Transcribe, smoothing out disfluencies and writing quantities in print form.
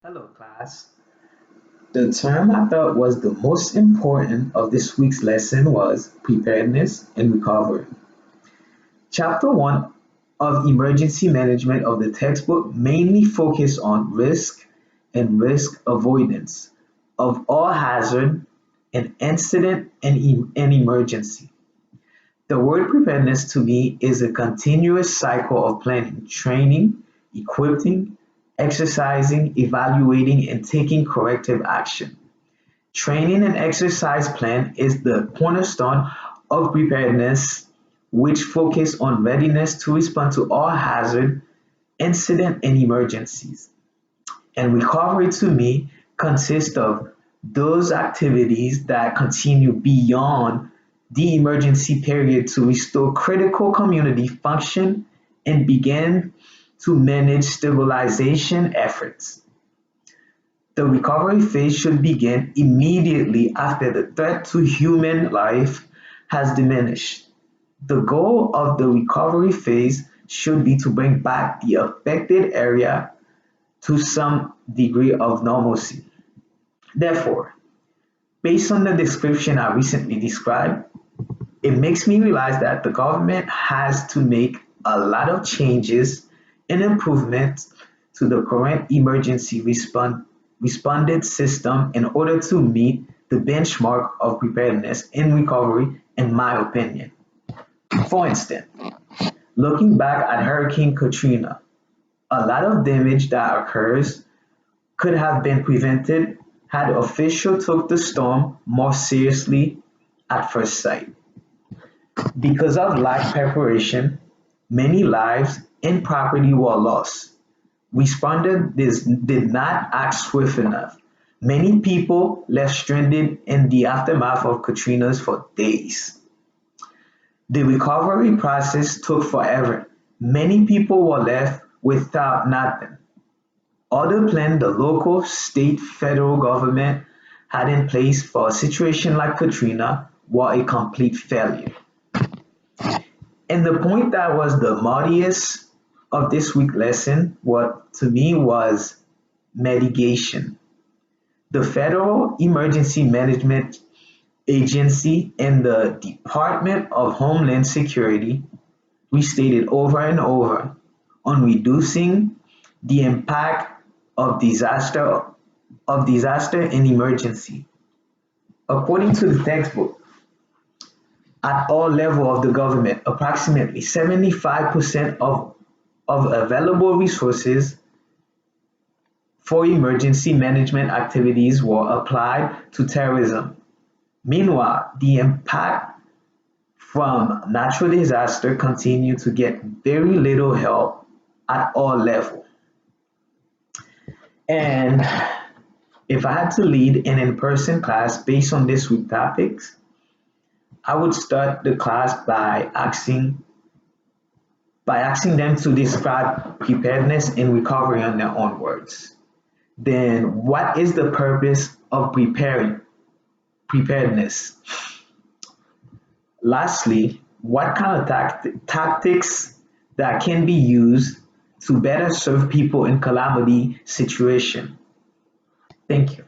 Hello, class. The term I thought was the most important of this week's lesson was preparedness and recovery. Chapter 1 of emergency management of the textbook mainly focused on risk and risk avoidance of all hazard and incident and emergency. The word preparedness to me is a continuous cycle of planning, training, equipping, exercising, evaluating, and taking corrective action. Training and exercise plan is the cornerstone of preparedness, which focus on readiness to respond to all hazard, incident, and emergencies. And recovery to me consists of those activities that continue beyond the emergency period to restore critical community function and begin to manage stabilization efforts. The recovery phase should begin immediately after the threat to human life has diminished. The goal of the recovery phase should be to bring back the affected area to some degree of normalcy. Therefore, based on the description I recently described, it makes me realize that the government has to make a lot of changes and improvements to the current emergency responded system in order to meet the benchmark of preparedness and recovery, in my opinion. For instance, looking back at Hurricane Katrina, a lot of damage that occurs could have been prevented had officials took the storm more seriously at first sight. Because of lack preparation, many lives and property were lost. Responders did not act swift enough. Many people left stranded in the aftermath of Katrina's for days. The recovery process took forever. Many people were left without nothing. Other plans the local, state, federal government had in place for a situation like Katrina were a complete failure. And the point that was the muddiest of this week lesson, what to me was mitigation. The Federal Emergency Management Agency and the Department of Homeland Security restated over and over on reducing the impact of disaster and emergency. According to the textbook, at all levels of the government, approximately 75% of available resources for emergency management activities were applied to terrorism. Meanwhile, the impact from natural disaster continue to get very little help at all levels. And if I had to lead an in-person class based on this week topics, I would start the class by asking them to describe preparedness and recovery in their own words. Then what is the purpose of preparedness? Lastly, what kind of tactics that can be used to better serve people in calamity situation? Thank you.